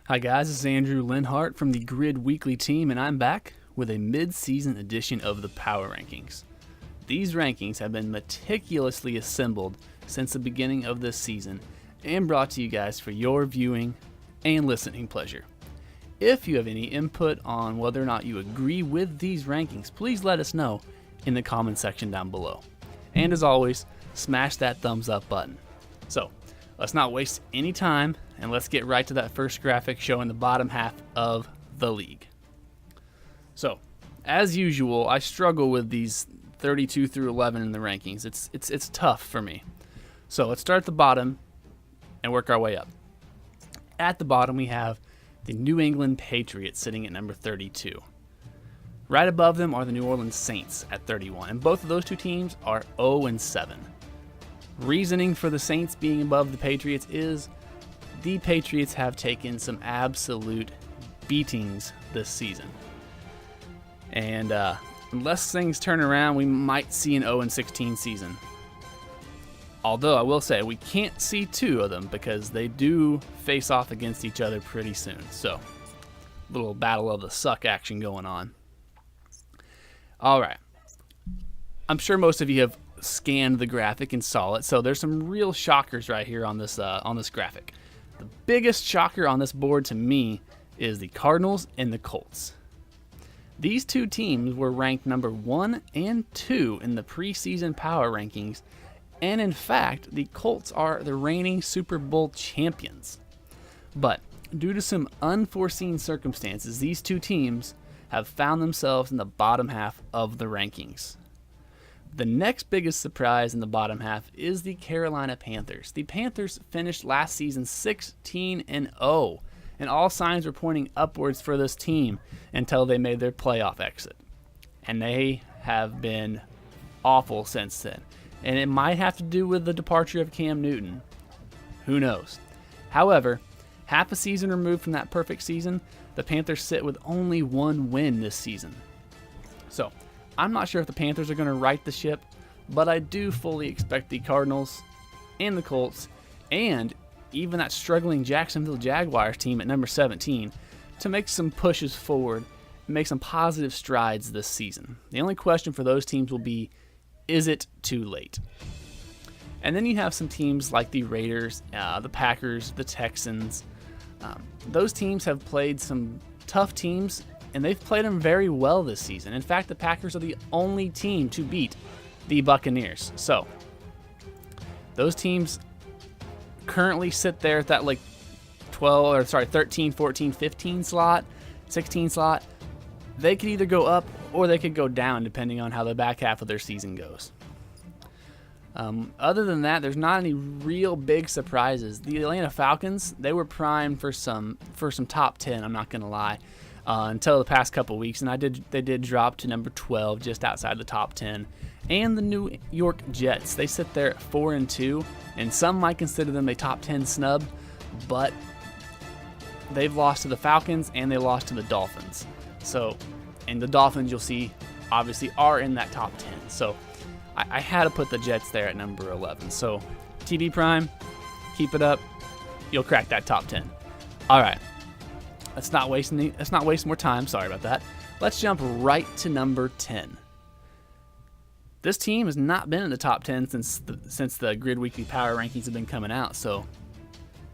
Hi guys, this is Andrew Linhart from the Grid Weekly team, and I'm back with a mid-season edition of the Power Rankings. These rankings have been meticulously assembled since the beginning of this season and brought to you guys for your viewing and listening pleasure. If you have any input on whether or not you agree with these rankings, please let us know in the comment section down below. And as always, smash that thumbs up button. So, let's not waste any time and let's get right to that first graphic showing the bottom half of the league. So, as usual, I struggle with these 32 through 11 in the rankings. It's tough for me. So, let's start at the bottom and work our way up. At the bottom, we have the New England Patriots sitting at number 32. Right above them are the New Orleans Saints at 31, and both of those two teams are 0-7. Reasoning for the Saints being above the Patriots is the Patriots have taken some absolute beatings this season. And unless things turn around, we might see an 0-16 season. Although I will say we can't see two of them because they do face off against each other pretty soon. So, little battle of the suck action going on. All right. I'm sure most of you have scanned the graphic and saw it. So there's some real shockers right here on this graphic. The biggest shocker on this board to me is the Cardinals and the Colts. These two teams were ranked number 1 and 2 in the preseason power rankings, and in fact, the Colts are the reigning Super Bowl champions. But due to some unforeseen circumstances, these two teams have found themselves in the bottom half of the rankings. The next biggest surprise in the bottom half is the Carolina Panthers. The Panthers finished last season 16-0, and all signs were pointing upwards for this team until they made their playoff exit. And they have been awful since then. And it might have to do with the departure of Cam Newton. Who knows? However, half a season removed from that perfect season, the Panthers sit with only one win this season. So, I'm not sure if the Panthers are going to right the ship, but I do fully expect the Cardinals and the Colts and even that struggling Jacksonville Jaguars team at number 17 to make some pushes forward and make some positive strides this season. The only question for those teams will be, is it too late? And then you have some teams like the Raiders, the Packers, the Texans. Those teams have played some tough teams, and they've played them very well this season. In fact, the Packers are the only team to beat the Buccaneers. So, those teams currently sit there at that 13, 14, 15 slot, 16 slot. They could either go up or they could go down depending on how the back half of their season goes. Other than that, there's not any real big surprises. The Atlanta Falcons, they were primed for some top 10, I'm not going to lie. Until the past couple weeks, and they did drop to number 12, just outside the top 10. And the New York Jets, they sit there at 4-2, and some might consider them a top 10 snub, but they've lost to the Falcons and they lost to the Dolphins. So, and the Dolphins, you'll see, obviously are in that top 10. So, I had to put the Jets there at number 11. So, TD Prime, keep it up. You'll crack that top 10. All right. Let's not waste more time. Sorry about that. Let's jump right to number 10. This team has not been in the top 10 since the Grid Weekly Power Rankings have been coming out. So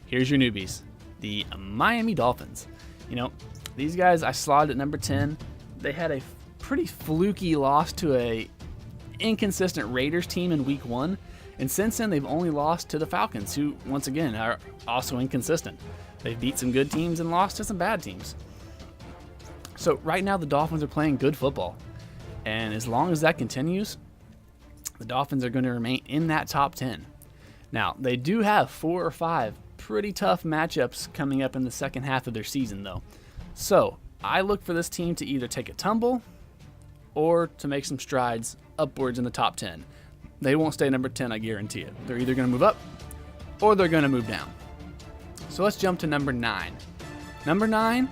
here's your newbies, the Miami Dolphins. You know, these guys I slotted at number 10. They had a pretty fluky loss to a inconsistent Raiders team in Week 1, and since then they've only lost to the Falcons, who once again are also inconsistent. They've beat some good teams and lost to some bad teams. So right now the Dolphins are playing good football. And as long as that continues, the Dolphins are going to remain in that top 10. Now, they do have 4 or 5 pretty tough matchups coming up in the second half of their season, though. So I look for this team to either take a tumble or to make some strides upwards in the top 10. They won't stay number 10, I guarantee it. They're either going to move up or they're going to move down. So let's jump to number 9. Number 9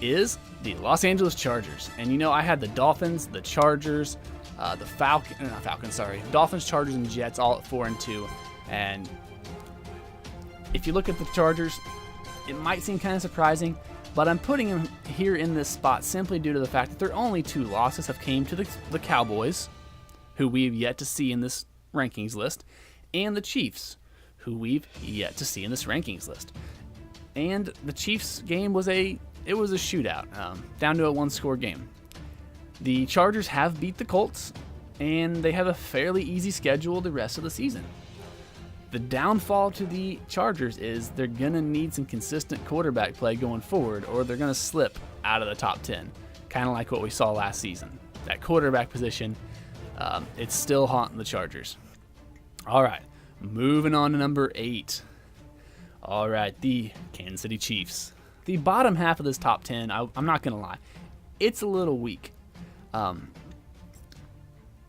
is the Los Angeles Chargers. And you know, I had the Dolphins, the Chargers, Dolphins, Chargers, and Jets all at 4-2. And if you look at the Chargers, It might seem kind of surprising, but I'm putting them here in this spot simply due to the fact that their only 2 losses have came to the Cowboys, who we've yet to see in this rankings list, and the Chiefs, who we've yet to see in this rankings list. And the Chiefs game was a shootout, down to a 1-score game. The Chargers have beat the Colts, and they have a fairly easy schedule the rest of the season. The downfall to the Chargers is they're going to need some consistent quarterback play going forward, or they're going to slip out of the top 10, kind of like what we saw last season. That quarterback position, it's still haunting the Chargers. All right, moving on to number 8. All right, the Kansas City Chiefs. The bottom half of this top 10, I'm not going to lie, it's a little weak.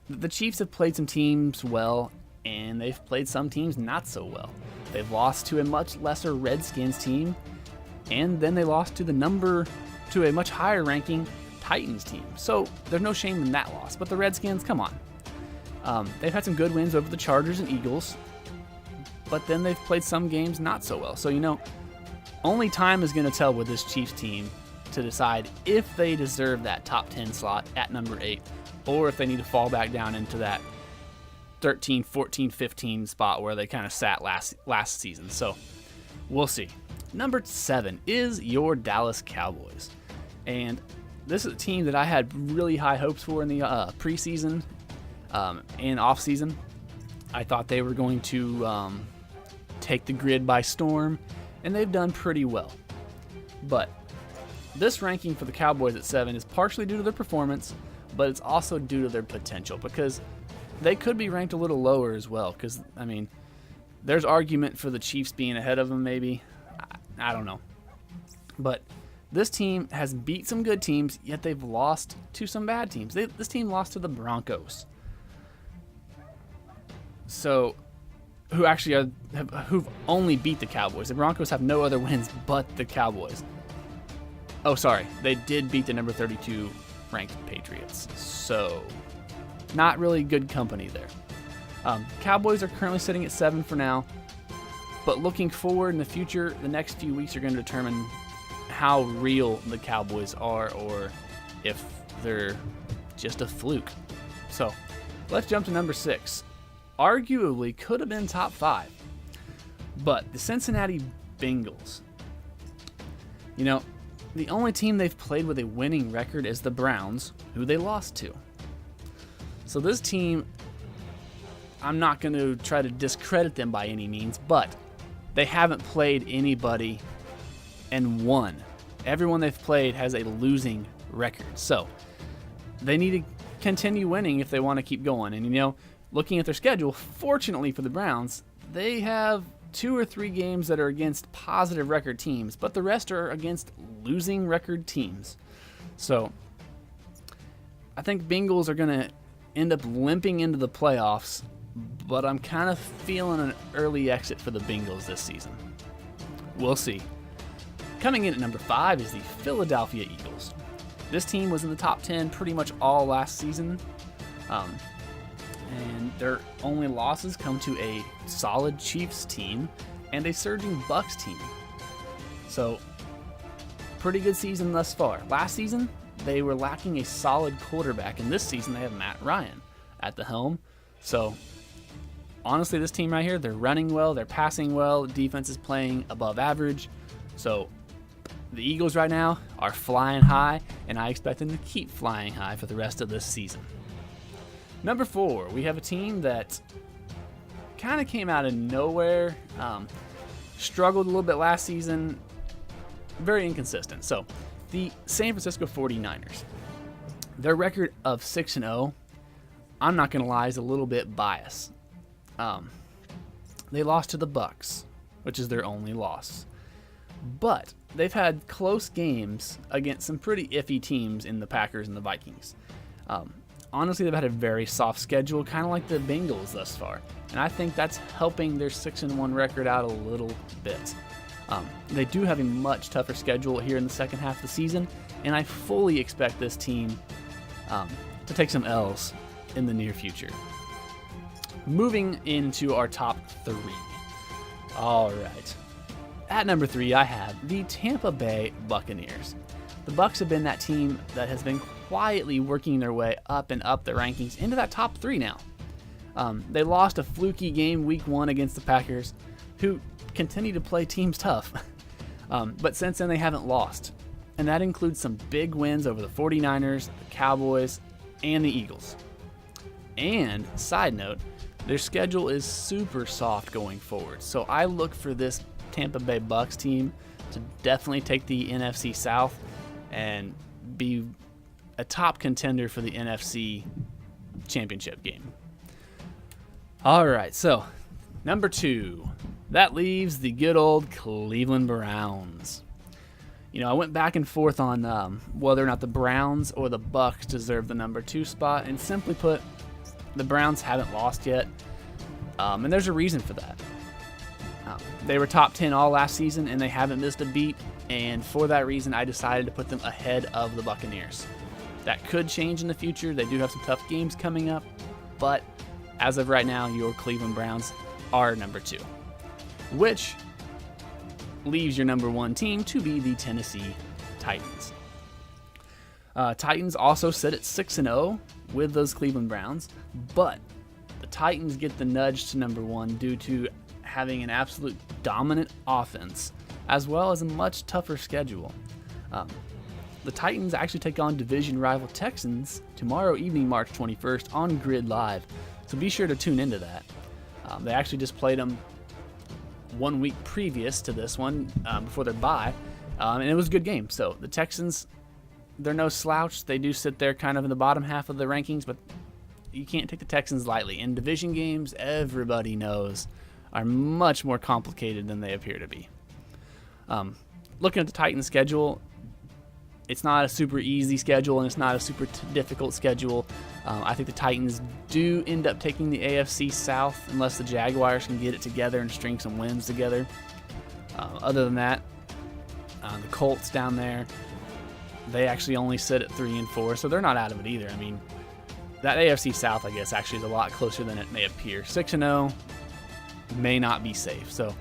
The Chiefs have played some teams well, and they've played some teams not so well. They've lost to a much lesser Redskins team, and then they lost to a much higher ranking Titans team. So there's no shame in that loss. But the Redskins, come on. They've had some good wins over the Chargers and Eagles, but then they've played some games not so well. So, only time is going to tell with this Chiefs team to decide if they deserve that top 10 slot at number 8, or if they need to fall back down into that 13, 14, 15 spot where they kind of sat last season. So we'll see. Number 7 is your Dallas Cowboys. And this is a team that I had really high hopes for in the preseason and offseason. I thought they were going to take the grid by storm, and they've done pretty well. But this ranking for the Cowboys at 7 is partially due to their performance, but it's also due to their potential, because they could be ranked a little lower as well, because, there's argument for the Chiefs being ahead of them maybe. I don't know. But this team has beat some good teams, yet they've lost to some bad teams. This team lost to the Broncos. So, who've only beat the Cowboys. The Broncos have no other wins but the Cowboys. Oh, sorry. They did beat the number 32 ranked Patriots. So, not really good company there. Cowboys are currently sitting at 7 for now. But looking forward in the future, the next few weeks are going to determine how real the Cowboys are, or if they're just a fluke. So, let's jump to number 6. Arguably could have been top 5. But the Cincinnati Bengals. The only team they've played with a winning record is the Browns, who they lost to. So this team, I'm not going to try to discredit them by any means, but they haven't played anybody and won. Everyone they've played has a losing record. So they need to continue winning if they want to keep going. And, looking at their schedule, fortunately for the Browns, they have 2 or 3 games that are against positive record teams, but the rest are against losing record teams. So I think Bengals are going to end up limping into the playoffs, but I'm kind of feeling an early exit for the Bengals this season. We'll see. Coming in at number 5 is the Philadelphia Eagles. This team was in the top 10 pretty much all last season. And their only losses come to a solid Chiefs team and a surging Bucks team. So, pretty good season thus far. Last season, they were lacking a solid quarterback, and this season they have Matt Ryan at the helm. So, honestly, this team right here, they're running well, they're passing well, the defense is playing above average. So, the Eagles right now are flying high, and I expect them to keep flying high for the rest of this season. Number 4, we have a team that kind of came out of nowhere, struggled a little bit last season, very inconsistent. So, the San Francisco 49ers, their record of 6-0, I'm not going to lie, is a little bit biased. They lost to the Bucks, which is their only loss. But they've had close games against some pretty iffy teams in the Packers and the Vikings. Honestly, they've had a very soft schedule, kind of like the Bengals thus far. And I think that's helping their 6-1 record out a little bit. They do have a much tougher schedule here in the second half of the season, and I fully expect this team to take some L's in the near future. Moving into our top 3. All right. At number 3, I have the Tampa Bay Buccaneers. The Bucs have been that team that has been quietly working their way up and up the rankings into that top 3 now. They lost a fluky game week 1 against the Packers, who continue to play teams tough. But since then, they haven't lost. And that includes some big wins over the 49ers, the Cowboys, and the Eagles. And, side note, their schedule is super soft going forward. So I look for this Tampa Bay Bucs team to definitely take the NFC South and be a top contender for the NFC championship game. All right, so number 2, that leaves the good old Cleveland Browns. You know, I went back and forth on whether or not the Browns or the Bucs deserve the number 2 spot, and simply put, the Browns haven't lost yet, and there's a reason for that. They were top 10 all last season, and they haven't missed a beat, and for that reason, I decided to put them ahead of the Buccaneers. That could change in the future. They do have some tough games coming up, but as of right now, your Cleveland Browns are number 2, which leaves your number 1 team to be the Tennessee Titans. Titans also sit at 6-0 with those Cleveland Browns, but the Titans get the nudge to number 1 due to having an absolute dominant offense, as well as a much tougher schedule. The Titans actually take on division rival Texans tomorrow evening, March 21st, on Grid Live, so be sure to tune into that. They actually just played them 1 week previous to this one, before their bye, and it was a good game. So the Texans, they're no slouch. They do sit there kind of in the bottom half of the rankings, but you can't take the Texans lightly. In division games, everybody knows, are much more complicated than they appear to be. Looking at the Titans schedule, it's not a super easy schedule, and it's not a super difficult schedule. I think the Titans do end up taking the AFC South unless the Jaguars can get it together and string some wins together. Other than that, the Colts down there, they actually only sit at 3-4, so they're not out of it either. I mean, that AFC South, I guess, actually is a lot closer than it may appear. 6-0 may not be safe, so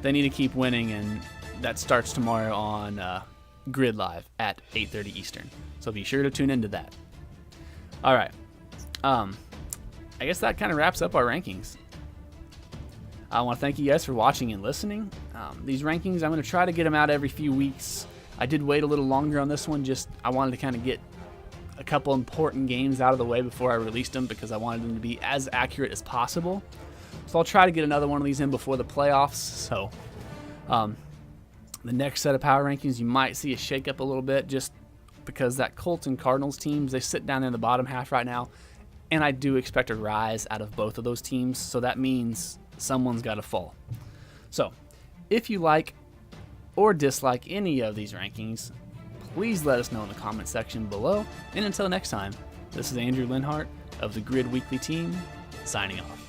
they need to keep winning, and that starts tomorrow on Grid Live at 8:30 Eastern. So be sure to tune into that. All right. I guess that kind of wraps up our rankings. I want to thank you guys for watching and listening. These rankings, I'm going to try to get them out every few weeks. I did wait a little longer on this one. I wanted to kind of get a couple important games out of the way before I released them, because I wanted them to be as accurate as possible. So I'll try to get another one of these in before the playoffs. So the next set of power rankings, you might see a shake-up a little bit, just because that Colts and Cardinals teams, they sit down in the bottom half right now, and I do expect a rise out of both of those teams, so that means someone's got to fall. So if you like or dislike any of these rankings, please let us know in the comment section below, and until next time, this is Andrew Linhart of the Grid Weekly Team, signing off.